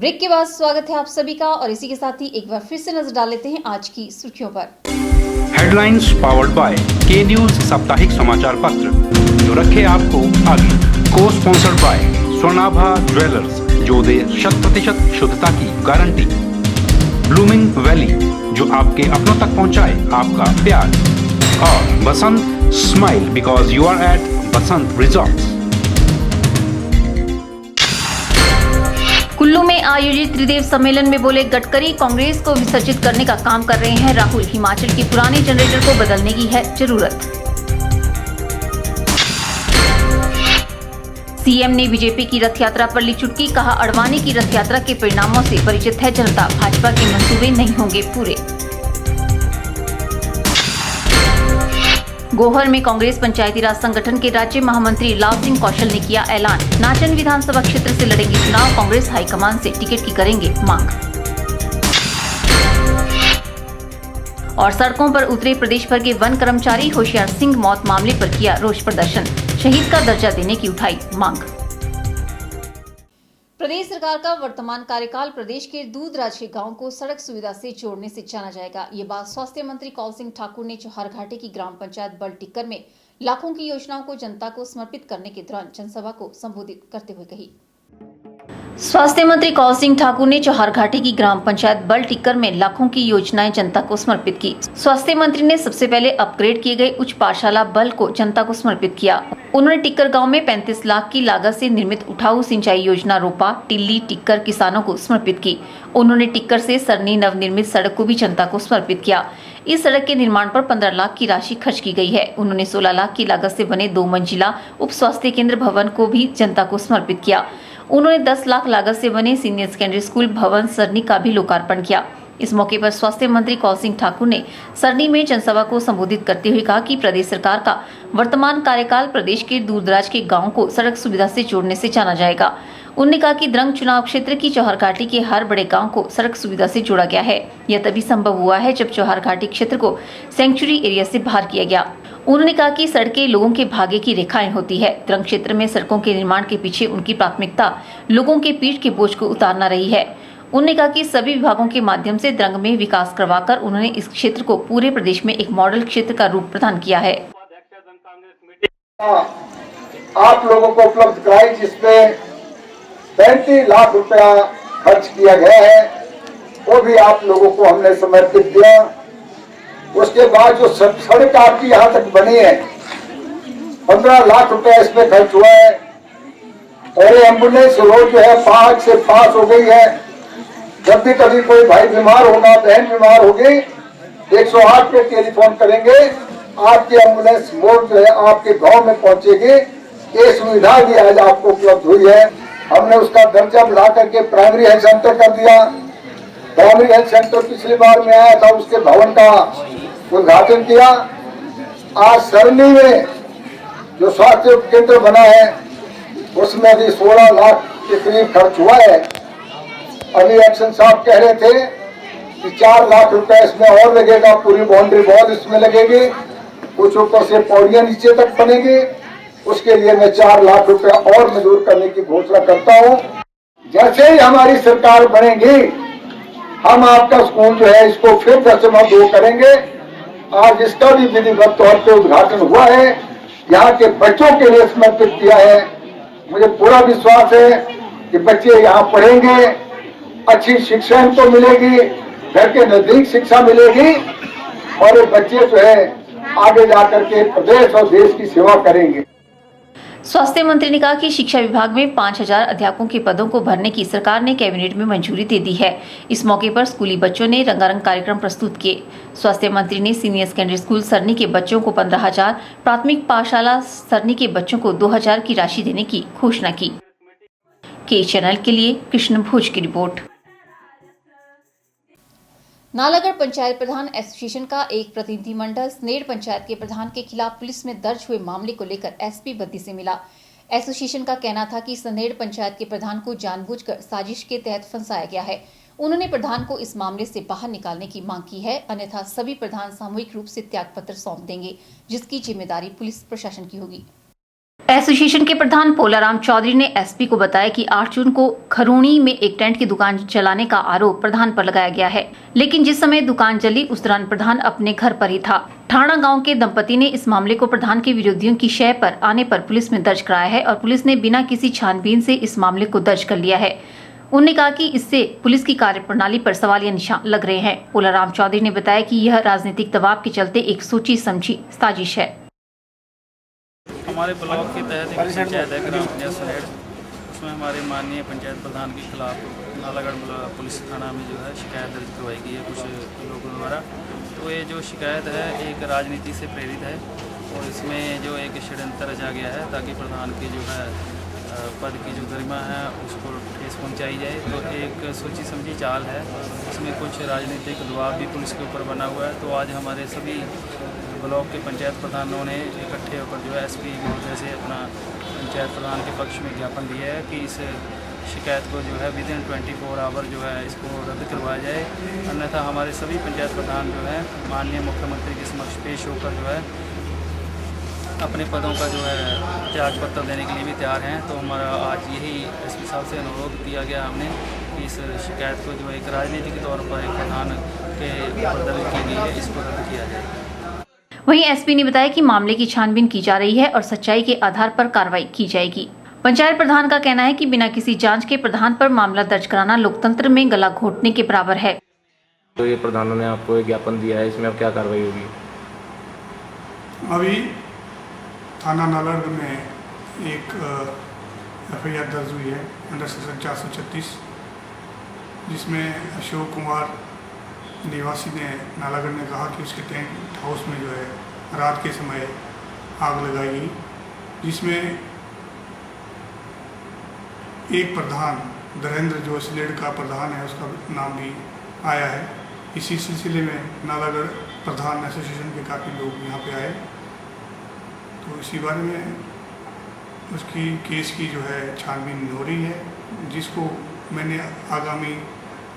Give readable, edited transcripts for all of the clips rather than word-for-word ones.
Break के बाद स्वागत है आप सभी का और इसी के साथ ही एक बार फिर से नजर डाल लेते हैं आज की सुर्खियों पर। हेडलाइंस पावर्ड बाय के न्यूज साप्ताहिक समाचार पत्र जो रखे आपको आगे। को स्पॉन्सर्ड बाय स्वर्णाभा ज्वेलर्स जो दे 100% शुद्धता की गारंटी। ब्लूमिंग वैली जो आपके अपनों तक पहुंचाए आपका प्यार। और Basant smile because you are at Basant resorts. Kullu में आयोजित त्रिदेव सम्मेलन में बोले गडकरी, कांग्रेस को विसर्जित करने का काम कर रहे हैं राहुल। हिमाचल के पुराने जनरेटर को बदलने की है जरूरत। सीएम ने बीजेपी की रथ यात्रा पर ली चुटकी, कहा अडवाणी की रथ यात्रा के परिणामों से परिचित है जनता, भाजपा के मंसूबे नहीं होंगे पूरे। गोहर में कांग्रेस पंचायती राज संगठन के राज्य महामंत्री लाभ सिंह कौशल ने किया ऐलान, नाचन विधानसभा क्षेत्र से लड़ेंगे चुनाव, कांग्रेस हाईकमान से टिकट की करेंगे मांग। और सड़कों पर उतरे प्रदेश भर के वन कर्मचारी, होशियार सिंह मौत मामले पर किया रोष प्रदर्शन, शहीद का दर्जा देने की उठाई मांग। प्रदेश सरकार का वर्तमान कार्यकाल प्रदेश के दूर दराज के गांवों को सड़क सुविधा से जोड़ने से जाना जाएगा। ये बात स्वास्थ्य मंत्री कौल सिंह ठाकुर ने चौहारघाटी की ग्राम पंचायत बल टिक्कर में लाखों की योजनाओं को जनता को समर्पित करने के दौरान जनसभा को संबोधित करते हुए कही। स्वास्थ्य मंत्री कौल सिंह ठाकुर ने चौहारघाटी की ग्राम पंचायत बल टिक्कर में लाखों की योजनाएं जनता को समर्पित की। स्वास्थ्य मंत्री ने सबसे पहले अपग्रेड किए गए उच्च पाठशाला बल को जनता को समर्पित किया। उन्होंने टिक्कर गांव में 35 लाख की लागत से निर्मित उठाऊ सिंचाई योजना रोपा टिल्ली टिक्कर किसानों को समर्पित की। उन्होंने टिक्कर से सरनी नवनिर्मित सड़क को भी जनता को समर्पित किया। इस सड़क के निर्माण पर 15 लाख की राशि खर्च की गई है। उन्होंने 16 लाख की लागत से बने 2 मंजिला उप स्वास्थ्य केंद्र भवन को भी जनता को समर्पित किया। उन्होंने 10 लाख लागत से बने सीनियर सेकेंडरी स्कूल भवन सरनी का भी लोकार्पण किया। इस मौके पर स्वास्थ्य मंत्री कौल सिंह ठाकुर ने सरनी में जनसभा को संबोधित करते हुए कहा कि प्रदेश सरकार का वर्तमान कार्यकाल प्रदेश के दूरदराज के गांवों को सड़क सुविधा से जोड़ने से जाना जाएगा। उन्होंने कहा कि द्रंग चुनाव क्षेत्र की चौहारघाटी के हर बड़े गांव को सड़क सुविधा से जोड़ा गया है। यह तभी संभव हुआ है जब चौहारघाटी क्षेत्र को सेंचुरी एरिया से बाहर किया गया। उन्होंने कहा कि सड़कें लोगों के भाग्य की रेखाएं होती है। द्रंग क्षेत्र में सड़कों के निर्माण के पीछे उनकी प्राथमिकता लोगों के पीठ के बोझ को उतारना रही है। उन्होंने कहा कि सभी विभागों के माध्यम से द्रंग में विकास करवाकर उन्होंने इस क्षेत्र को पूरे प्रदेश में एक मॉडल क्षेत्र का रूप प्रदान किया है। आप लोगों को उपलब्ध कराई जिसमें 35 लाख रुपया खर्च किया गया है, वो भी आप लोगों को हमने समर्पित किया। उसके बाद जो सड़क आपकी यहाँ तक बनी है 15 लाख रुपया इसमें खर्च हुआ है। और एम्बुलेंस रोड जो है 5 से पास हो गई है। जब भी कभी कोई भाई बीमार होगा, बहन बीमार होगी, 108 पे टेलीफोन करेंगे, आपकी एम्बुलेंस मोड जो है आपके गांव में पहुंचेगी। ये सुविधा भी आज आपको उपलब्ध हुई है। हमने उसका दर्जा बढ़ा करके प्राइमरी हेल्थ सेंटर कर दिया। प्राइमरी हेल्थ सेंटर पिछली बार में आया था, उसके भवन का उद्घाटन किया। आज सरनी में जो स्वास्थ्य केंद्र बना है उसमें भी 16 लाख के करीब खर्च हुआ है। अभी एक्शन साहब कह रहे थे कि 4 लाख रुपए इसमें और लगेगा, पूरी बाउंड्री वॉल इसमें लगेगी, कुछ ऊपर से पौड़ियां नीचे तक बनेगी। उसके लिए मैं 4 लाख रुपए और मंजूर करने की घोषणा करता हूं। जैसे ही हमारी सरकार बनेगी हम आपका स्कूल जो है इसको फिर 10/2 करेंगे। आज इसका भी विधिवत तौर पे उद्घाटन हुआ है, यहाँ के बच्चों के लिए समर्पित किया है। मुझे पूरा विश्वास है कि बच्चे यहाँ पढ़ेंगे, अच्छी शिक्षा इनको मिलेगी, घर के नजदीक शिक्षा मिलेगी और ये बच्चे जो है आगे जाकर के प्रदेश और देश की सेवा करेंगे। स्वास्थ्य मंत्री ने कहा कि शिक्षा विभाग में 5000 अध्यापकों के पदों को भरने की सरकार ने कैबिनेट में मंजूरी दे दी है। इस मौके पर स्कूली बच्चों ने रंगारंग कार्यक्रम प्रस्तुत किए। स्वास्थ्य मंत्री ने सीनियर सेकेंडरी स्कूल सरनी के बच्चों को 15,000, प्राथमिक पाठशाला सरनी के बच्चों को 2,000 की राशि देने की घोषणा की। के चैनल के लिए कृष्ण भोज की रिपोर्ट। नालागढ़ पंचायत प्रधान एसोसिएशन का एक प्रतिनिधिमंडल सनेड़ पंचायत के प्रधान के खिलाफ पुलिस में दर्ज हुए मामले को लेकर एसपी बद्दी से मिला। एसोसिएशन का कहना था कि सनेड़ पंचायत के प्रधान को जानबूझकर साजिश के तहत फंसाया गया है। उन्होंने प्रधान को इस मामले से बाहर निकालने की मांग की है, अन्यथा सभी प्रधान सामूहिक रूप से त्याग पत्र सौंप देंगे, जिसकी जिम्मेदारी पुलिस प्रशासन की होगी। एसोसिएशन के प्रधान पोलाराम चौधरी ने एसपी को बताया कि 8 जून को खरोनी में एक टेंट की दुकान चलाने का आरोप प्रधान पर लगाया गया है, लेकिन जिस समय दुकान जली उस दौरान प्रधान अपने घर पर ही था। ठाणा गांव के दंपति ने इस मामले को प्रधान के विरोधियों की शय पर आने पर पुलिस में दर्ज कराया है और पुलिस ने बिना किसी छानबीन से इस मामले को दर्ज कर लिया है। उन्होंने कहा कि इससे पुलिस की कार्यप्रणाली पर सवालिया निशान लग रहे हैं। पोलाराम चौधरी ने बताया कि यह राजनीतिक दबाव के चलते एक सोची समझी साजिश है। हमारे ब्लॉक के तहत एक पंचायत है ग्राम पंचायत, उसमें हमारे माननीय पंचायत प्रधान के खिलाफ नालागढ़ पुलिस थाना में जो है शिकायत दर्ज करवाई गई है कुछ लोगों द्वारा। तो ये जो शिकायत है एक राजनीति से प्रेरित है और इसमें जो एक षड्यंत्र रचा गया है ताकि प्रधान की जो है पद की जो गरिमा है उसको ठेस पहुँचाई जाए। तो एक सोची समझी चाल है, इसमें कुछ राजनीतिक दबाव भी पुलिस के ऊपर बना हुआ है। तो आज हमारे सभी ब्लॉक के पंचायत प्रधानों ने इकट्ठे होकर जो है एसपी महोदय से अपना पंचायत प्रधान के पक्ष में ज्ञापन दिया है कि इस शिकायत को जो है विदिन 24 आवर जो है इसको रद्द करवाया जाए, अन्यथा हमारे सभी पंचायत प्रधान जो है माननीय मुख्यमंत्री के समक्ष पेश होकर जो है अपने पदों का जो है त्याग पत्र देने के लिए भी तैयार हैं। तो हमारा आज यही एसपी साहब से अनुरोध किया गया हमने कि इस शिकायत को जो एक राजनीतिक तौर पर एक प्रधान के ऊपर दर्ज की गई है इसको रद्द किया जाए। वहीं एसपी ने बताया कि मामले की छानबीन की जा रही है और सच्चाई के आधार पर कार्रवाई की जाएगी। पंचायत प्रधान का कहना है कि बिना किसी जांच के प्रधान पर मामला दर्ज कराना लोकतंत्र में गला घोटने के बराबर है। तो ये प्रधानों ने आपको एक ज्ञापन दिया है, इसमें अब क्या कार्रवाई होगी? अभी थाना नालागढ़ में एक एफआईआर दर्ज हुई है अंडर सेक्शन 436, जिसमें अशोक कुमार निवासी ने नालागढ़ ने कहा कि उसके टेंट हाउस में जो है रात के समय आग लगाई गई, जिसमें एक प्रधान धीरेन्द्र जो सिलेड का प्रधान है उसका नाम भी आया है। इसी सिलसिले में नालागढ़ प्रधान एसोसिएशन के काफ़ी लोग यहाँ पे आए, तो इसी बारे में उसकी केस की जो है छानबीन हो रही है, जिसको मैंने आगामी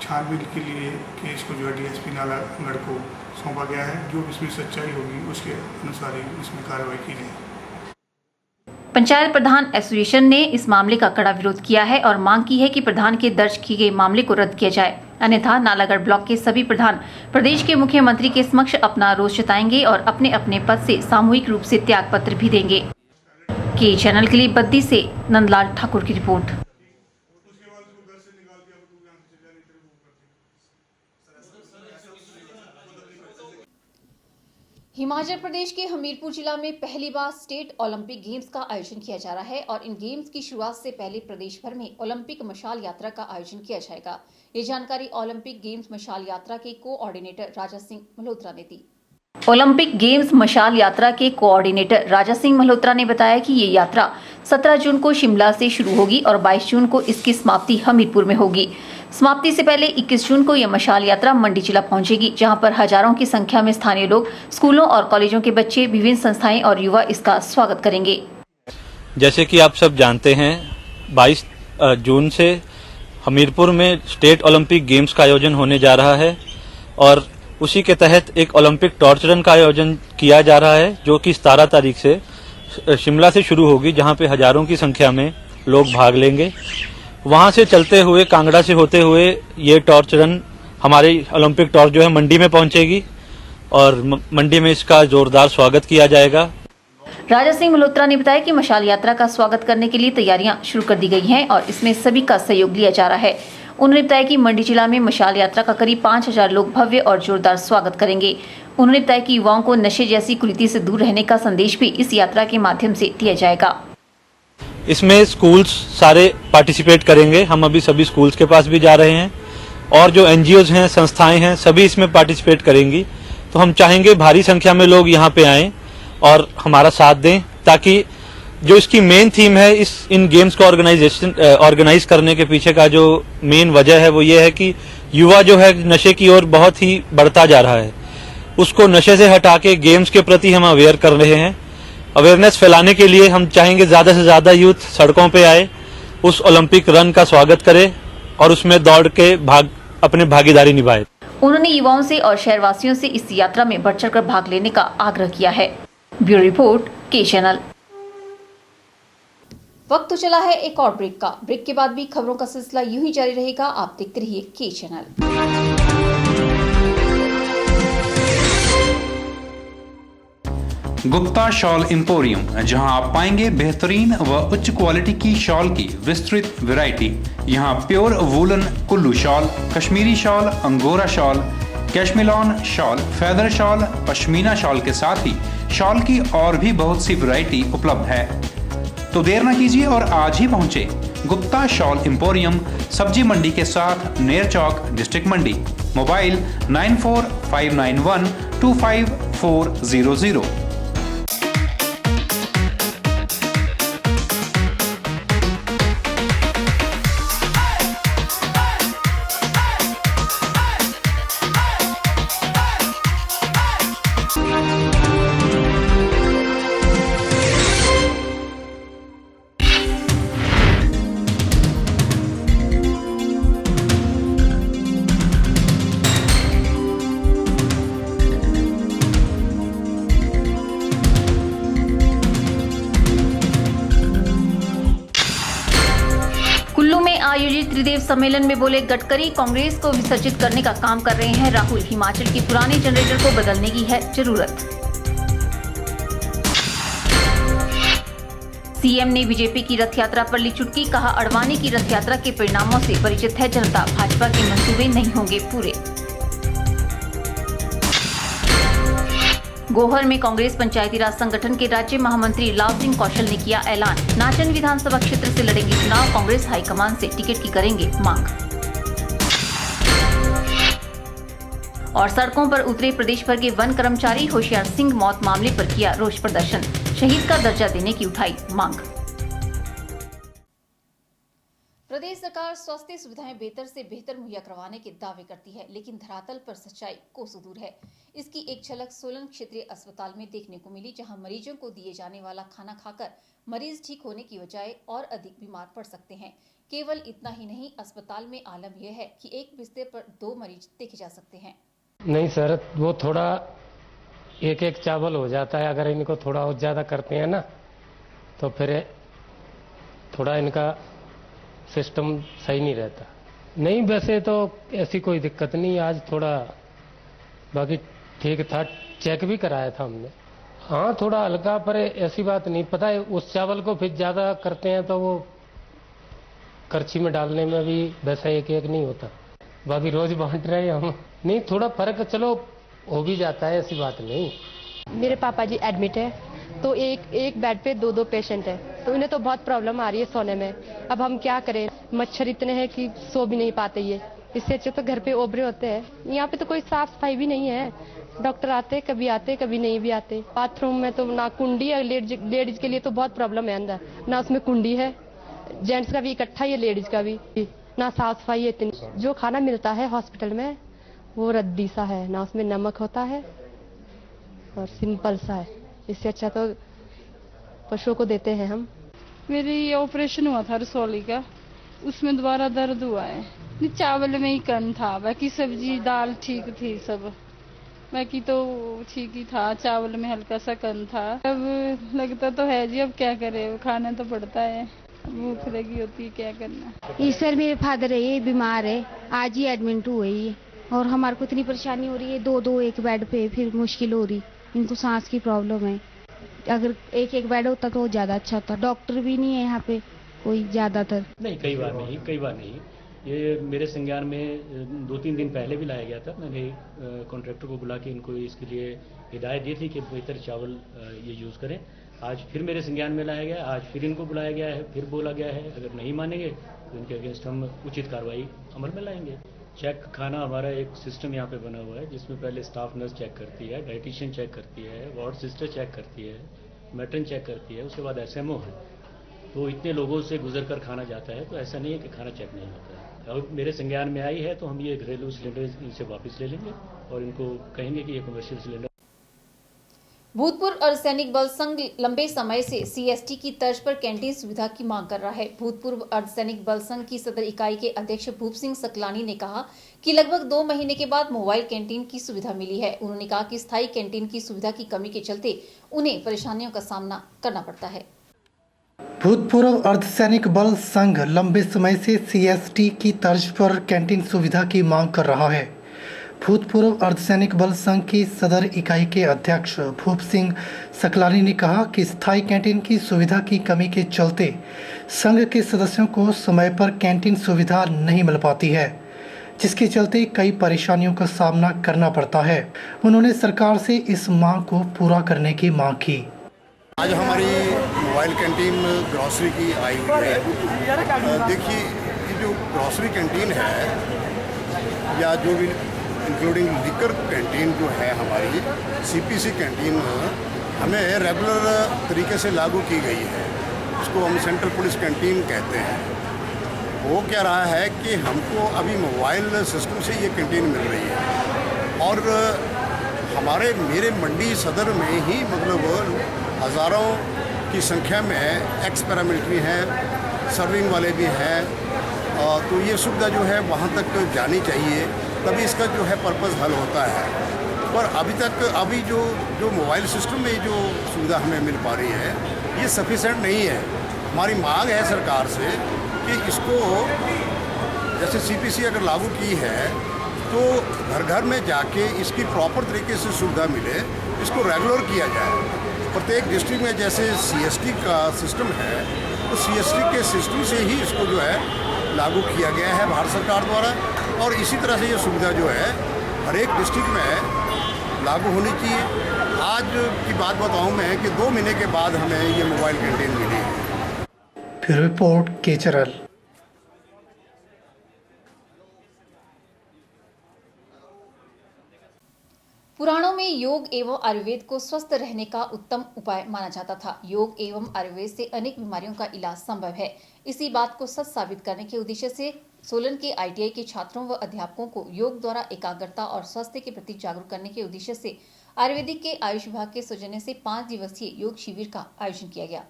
छानबीन के लिए केस को जो है डीएसपी नालागढ़ को सौंपा गया है। जो इसमें सच्चाई होगी उसके अनुसार ही इसमें कार्रवाई की जाएगी। पंचायत प्रधान एसोसिएशन ने इस मामले का कड़ा विरोध किया है और मांग की है कि प्रधान के दर्ज किए गए मामले को रद्द किया जाए, अन्यथा नालागढ़ ब्लॉक के सभी प्रधान प्रदेश के मुख्यमंत्री के समक्ष अपना रोष जताएंगे और अपने अपने पद से सामूहिक रूप से त्याग पत्र भी देंगे। के चैनल के लिए बद्दी से नंदलाल ठाकुर की रिपोर्ट। हिमाचल प्रदेश के हमीरपुर जिला में पहली बार स्टेट ओलंपिक गेम्स का आयोजन किया जा रहा है और इन गेम्स की शुरुआत से पहले प्रदेश भर में ओलंपिक मशाल यात्रा का आयोजन किया जाएगा। ये जानकारी ओलंपिक गेम्स मशाल यात्रा के कोऑर्डिनेटर राजा सिंह मल्होत्रा ने दी। ओलंपिक गेम्स मशाल यात्रा के कोऑर्डिनेटर राजा सिंह मल्होत्रा ने बताया कि ये यात्रा 17 जून को शिमला से शुरू होगी और 22 जून को इसकी समाप्ति हमीरपुर में होगी। समाप्ति से पहले 21 जून को यह मशाल यात्रा मंडी जिला पहुंचेगी, जहां पर हजारों की संख्या में स्थानीय लोग, स्कूलों और कॉलेजों के बच्चे, विभिन्न संस्थाएं और युवा इसका स्वागत करेंगे। जैसे कि आप सब जानते हैं 22 जून से हमीरपुर में स्टेट ओलंपिक गेम्स का आयोजन होने जा रहा है और उसी के तहत एक ओलंपिक टॉर्च रन का आयोजन किया जा रहा है, जो कि 17 तारीख से शिमला से शुरू होगी, जहां पे हजारों की संख्या में लोग भाग लेंगे। वहां से चलते हुए कांगड़ा से होते हुए ये टॉर्च रन हमारी ओलंपिक टॉर्च जो है मंडी में पहुंचेगी और मंडी में इसका जोरदार स्वागत किया जाएगा। राजा सिंह मल्होत्रा ने बताया कि मशाल यात्रा का स्वागत करने के लिए तैयारियां शुरू कर दी गई हैं और इसमें सभी का सहयोग लिया जा रहा है। उन्होंने बताया कि मंडी जिला में मशाल यात्रा का करीब 5000 लोग भव्य और जोरदार स्वागत करेंगे। उन्होंने बताया कि युवाओं को नशे जैसी कुरीति से दूर रहने का संदेश भी इस यात्रा के माध्यम से दिया जाएगा। इसमें स्कूल्स सारे पार्टिसिपेट करेंगे, हम अभी सभी स्कूल्स के पास भी जा रहे हैं और जो एनजीओज हैं, संस्थाएं हैं, सभी इसमें पार्टिसिपेट करेंगी। तो हम चाहेंगे भारी संख्या में लोग यहाँ पे आएं और हमारा साथ दें, ताकि जो इसकी मेन थीम है इन गेम्स को ऑर्गेनाइज करने के पीछे का जो मेन वजह है वो ये है कि युवा जो है नशे की ओर बहुत ही बढ़ता जा रहा है, उसको नशे से हटा के गेम्स के प्रति हम अवेयर कर रहे हैं। अवेयरनेस फैलाने के लिए हम चाहेंगे ज्यादा से ज्यादा यूथ सड़कों पे आए, उस ओलंपिक रन का स्वागत करे और उसमें दौड़ के अपने भागीदारी निभाए। उन्होंने युवाओं से और शहरवासियों से इस यात्रा में बढ़ चढ़कर भाग लेने का आग्रह किया है। ब्यूरो रिपोर्ट, के चैनल। वक्त तो चला है एक और ब्रेक का। ब्रेक के बाद भी खबरों का सिलसिला यूं ही जारी रहेगा। आप देखते रहिए के चैनल। गुप्ता शॉल एम्पोरियम, जहां आप पाएंगे बेहतरीन व उच्च क्वालिटी की शॉल की विस्तृत वैरायटी। यहां pure woollen Kullu shawl, Kashmiri shawl, angora shawl, cashmilon shawl, feather shawl, pashmina shawl के साथ ही शॉल की और भी बहुत सी वैरायटी उपलब्ध है। तो देर न कीजिए और आज ही पहुंचे गुप्ता शॉल एम्पोरियम, सब्जी मंडी के साथ नेर चौक, डिस्ट्रिक्ट मंडी। मोबाइल 9459125400। आयोजित त्रिदेव सम्मेलन में बोले गडकरी, कांग्रेस को विसर्जित करने का काम कर रहे हैं राहुल। हिमाचल के पुराने जनरेटर को बदलने की है जरूरत। सीएम ने बीजेपी की रथ यात्रा पर ली चुटकी, कहा अडवाणी की रथ यात्रा के परिणामों से परिचित है जनता, भाजपा के मंसूबे नहीं होंगे पूरे। गोहर में कांग्रेस पंचायती राज संगठन के राज्य महामंत्री लाव सिंह कौशल ने किया ऐलान, नाचन विधानसभा क्षेत्र से लड़ेंगे चुनाव, कांग्रेस हाईकमान से टिकट की करेंगे मांग। और सड़कों पर उतरे प्रदेश भर के वन कर्मचारी, होशियार सिंह मौत मामले पर किया रोष प्रदर्शन, शहीद का दर्जा देने की उठाई मांग। प्रदेश सरकार स्वास्थ्य सुविधाएं बेहतर से बेहतर मुहैया करवाने के दावे करती है, लेकिन धरातल पर सच्चाई कोसों दूर है। इसकी एक झलक सोलन क्षेत्रीय अस्पताल में देखने को मिली, जहां मरीजों को दिए जाने वाला खाना खाकर मरीज ठीक होने की बजाय और अधिक बीमार पड़ सकते हैं। केवल इतना ही नहीं, अस्पताल में आलम यह है कि एक बिस्तर पर 2 मरीज देखे जा सकते हैं। नहीं सर, वो थोड़ा एक चावल हो जाता है। अगर इनको थोड़ा और ज्यादा करते हैं ना तो फिर थोड़ा इनका सिस्टम सही नहीं रहता। नहीं, वैसे तो ऐसी कोई दिक्कत नहीं, आज थोड़ा बाकी ठीक था, चेक भी कराया था हमने। हाँ, थोड़ा हल्का, पर ऐसी बात नहीं। पता है, उस चावल को फिर ज्यादा करते हैं तो वो करछी में डालने में भी वैसा एक नहीं होता। बाकी रोज बांट रहे हैं हम। नहीं, थोड़ा फर्क चलो हो भी जाता है, ऐसी बात नहीं। मेरे पापा जी एडमिट है, तो एक बेड पे 2 पेशेंट है, तो इन्हें तो बहुत प्रॉब्लम आ रही है सोने में। अब हम क्या करें, मच्छर इतने हैं कि सो भी नहीं पाते ये। इससे अच्छे तो घर पे ओबरे होते हैं। यहाँ पे तो कोई साफ सफाई भी नहीं है। डॉक्टर आते कभी नहीं भी आते। बाथरूम में तो ना कुंडी है, लेडीज के लिए तो बहुत प्रॉब्लम है अंदर, ना उसमें कुंडी है। जेंट्स का भी इकट्ठा ही है, लेडीज का भी, ना साफ सफाई है इतनी। जो खाना मिलता है हॉस्पिटल में वो रद्दी सा है, ना उसमें नमक होता है और सिंपल सा है। इससे अच्छा तो पशुओं को देते हैं हम। मेरी ऑपरेशन हुआ था रसौली का, उसमें दोबारा दर्द हुआ है। चावल में ही कम था, बाकी सब्जी दाल ठीक थी सब, बाकी तो ठीक ही था। चावल में हल्का सा कम था। अब लगता तो है जी, अब क्या करे, खाना तो पड़ता है, भूख लगी होती है, क्या करना। ये सर मेरे फादर है, ये बीमार है, आज ही एडमिट हुए ये, और हमारे को इतनी परेशानी हो रही है, 2 एक बेड पे, फिर मुश्किल हो रही। इनको सांस की प्रॉब्लम है, अगर एक बेड होता तो ज्यादा अच्छा होता। डॉक्टर भी नहीं है यहाँ पे कोई ज्यादातर। नहीं, कई बार नहीं। ये मेरे संज्ञान में 2-3 दिन पहले भी लाया गया था। मैंने कॉन्ट्रैक्टर को बुला के इनको इसके लिए हिदायत दी थी कि बेहतर चावल ये यूज़ करें। आज फिर मेरे संज्ञान में लाया गया, आज फिर इनको बुलाया गया है, फिर बोला गया है अगर नहीं मानेंगे तो इनके अगेंस्ट हम उचित कार्रवाई अमल में लाएंगे। चेक खाना हमारा एक सिस्टम यहाँ पे बना हुआ है, जिसमें पहले स्टाफ नर्स चेक करती है, डाइटिशियन चेक करती है, वार्ड सिस्टर चेक करती है, मैट्रन चेक करती है, उसके बाद एसएमओ है। तो इतने लोगों से गुजर कर खाना जाता है, तो ऐसा नहीं है कि खाना चेक नहीं होता है। अब मेरे संज्ञान में आई है तो हम ये घरेलू सिलेंडर इनसे वापस ले लेंगे और इनको कहेंगे कि ये कमर्शियल सिलेंडर। भूतपूर्व अर्धसैनिक बल संघ लंबे समय से सीएसटी की तर्ज पर कैंटीन सुविधा की मांग कर रहा है। भूतपूर्व अर्धसैनिक बल संघ की सदर इकाई के अध्यक्ष भूप सिंह सकलानी ने कहा कि लगभग 2 महीने के बाद मोबाइल कैंटीन की सुविधा मिली है। उन्होंने कहा कि स्थायी कैंटीन की सुविधा की कमी के चलते उन्हें परेशानियों का सामना करना पड़ता है। भूतपूर्व अर्धसैनिक बल संघ लंबे समय से CST की तर्ज पर कैंटीन सुविधा की मांग कर रहा है। भूतपूर्व अर्धसैनिक बल संघ की सदर इकाई के अध्यक्ष भूप सिंह सकलानी ने कहा कि स्थायी कैंटीन की सुविधा की कमी के चलते संघ के सदस्यों को समय पर कैंटीन सुविधा नहीं मिल पाती है, जिसके चलते कई परेशानियों का सामना करना पड़ता है। उन्होंने सरकार से इस मांग को पूरा करने की मांग की। आज हमारी मोबाइल कैंटीन ग्रॉसरी की आई हुई है। देखिए, ये जो ग्रॉसरी कैंटीन है या जो भी इंक्लूडिंग लिकर कैंटीन जो है हमारी CPC कैंटीन हमें रेगुलर तरीके से लागू की गई है। उसको हम सेंट्रल पुलिस कैंटीन कहते हैं। वो क्या रहा है कि हमको अभी मोबाइल सिस्टम से ये कैंटीन मिल रही है और मेरे मंडी सदर में ही मतलब हज़ारों की संख्या में एक्स पैरामिलिट्री हैं, सर्विंग वाले भी हैं, तो ये सुविधा जो है वहाँ तक जानी चाहिए, तभी इसका जो है पर्पज़ हल होता है। पर अभी जो मोबाइल सिस्टम में जो सुविधा हमें मिल पा रही है ये सफिशेंट नहीं है। हमारी मांग है सरकार से कि इसको जैसे CPC अगर लागू की है तो घर घर में जाके इसकी प्रॉपर तरीके से सुविधा मिले, इसको रेगुलर किया जाए। प्रत्येक डिस्ट्रिक्ट में जैसे CST का सिस्टम है तो CST के सिस्टम से ही इसको जो है लागू किया गया है भारत सरकार द्वारा, और इसी तरह से ये सुविधा जो है हर एक डिस्ट्रिक्ट में लागू होनी चाहिए। आज की बात बताऊं मैं कि 2 महीने के बाद हमें ये मोबाइल कैंटीन मिली है। फिर रिपोर्ट केचरल। पुराणों में योग एवं आयुर्वेद को स्वस्थ रहने का उत्तम उपाय माना जाता था। योग एवं आयुर्वेद से अनेक बीमारियों का इलाज संभव है। इसी बात को सच साबित करने के उद्देश्य से सोलन के ITI के छात्रों व अध्यापकों को योग द्वारा एकाग्रता और स्वास्थ्य के प्रति जागरूक करने के उद्देश्य से आयुर्वेदिक के आयुष विभाग के सौजन्य से 5 दिवसीय योग शिविर का आयोजन किया गया।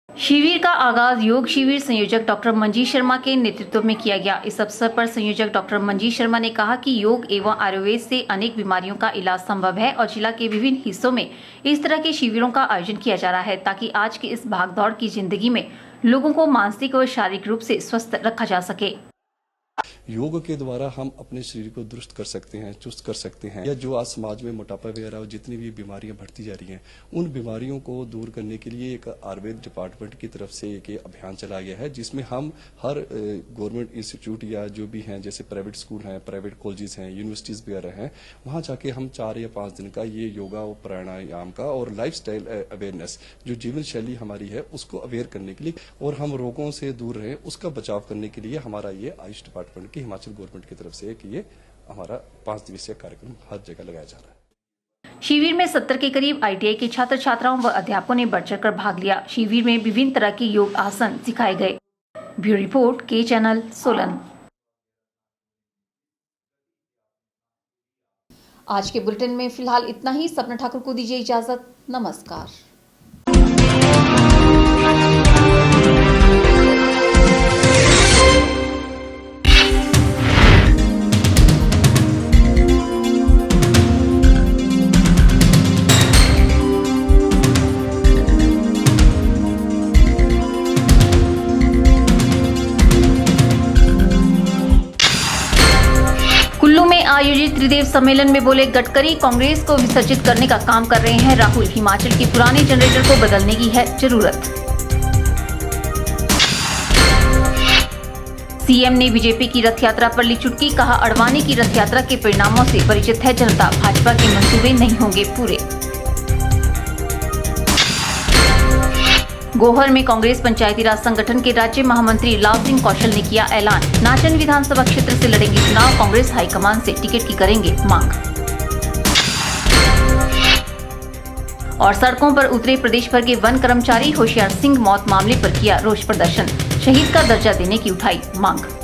शिविर का आगाज योग शिविर संयोजक डॉक्टर मंजीत शर्मा के नेतृत्व में किया गया। इस अवसर पर संयोजक डॉक्टर मंजीत शर्मा ने कहा कि योग एवं आयुर्वेद से अनेक बीमारियों का इलाज संभव है और जिला के विभिन्न हिस्सों में इस तरह के शिविरों का आयोजन किया जा रहा है ताकि आज की इस भागदौड़ की जिंदगी में लोगों को मानसिक व शारीरिक रूप से स्वस्थ रखा जा सके। योग के द्वारा हम अपने शरीर को दुरुस्त कर सकते हैं, चुस्त कर सकते हैं, या जो आज समाज में मोटापा वगैरह और जितनी भी बीमारियां बढ़ती जा रही हैं उन बीमारियों को दूर करने के लिए एक आयुर्वेद डिपार्टमेंट की तरफ से एक अभियान चलाया गया है, जिसमें हम हर गवर्नमेंट इंस्टीट्यूट या जो भी हैं जैसे प्राइवेट स्कूल हैं, प्राइवेट कॉलेजेस हैं, यूनिवर्सिटीज वगैरह हैं, वहां जाके हम 4 या 5 दिन का ये योगा और प्राणायाम का और लाइफस्टाइल अवेयरनेस जो जीवन शैली हमारी है उसको अवेयर करने के लिए और हम रोगों से दूर रहें उसका बचाव करने के लिए हमारा ये आयुष डिपार्टमेंट की हिमाचल गवर्नमेंट की तरफ से ये हमारा 5 दिवसीय कार्यक्रम हर जगह लगाया जा रहा है। शिविर में 70 के करीब ITI के छात्र छात्राओं व अध्यापकों ने बढ़ चढ़कर भाग लिया। शिविर में विभिन्न तरह के योग आसन सिखाए गए। ब्यूरो रिपोर्ट के चैनल सोलन। आज के बुलेटिन में फिलहाल इतना ही। सपना ठाकुर को दीजिए इजाजत। नमस्कार। आयोजित त्रिदेव सम्मेलन में बोले गडकरी, कांग्रेस को विसर्जित करने का काम कर रहे हैं राहुल। हिमाचल के पुराने जनरेटर को बदलने की है जरूरत। सीएम ने बीजेपी की रथ यात्रा पर ली चुटकी, कहा अडवाणी की रथ यात्रा के परिणामों से परिचित है जनता, भाजपा के मंसूबे नहीं होंगे पूरे। गोहर में कांग्रेस पंचायती राज संगठन के राज्य महामंत्री लाल सिंह कौशल ने किया ऐलान, नाचन विधानसभा क्षेत्र से लड़ेंगे चुनाव, कांग्रेस हाईकमान से टिकट की करेंगे मांग। और सड़कों पर उतरे प्रदेश भर के वन कर्मचारी, होशियार सिंह मौत मामले पर किया रोष प्रदर्शन, शहीद का दर्जा देने की उठाई मांग।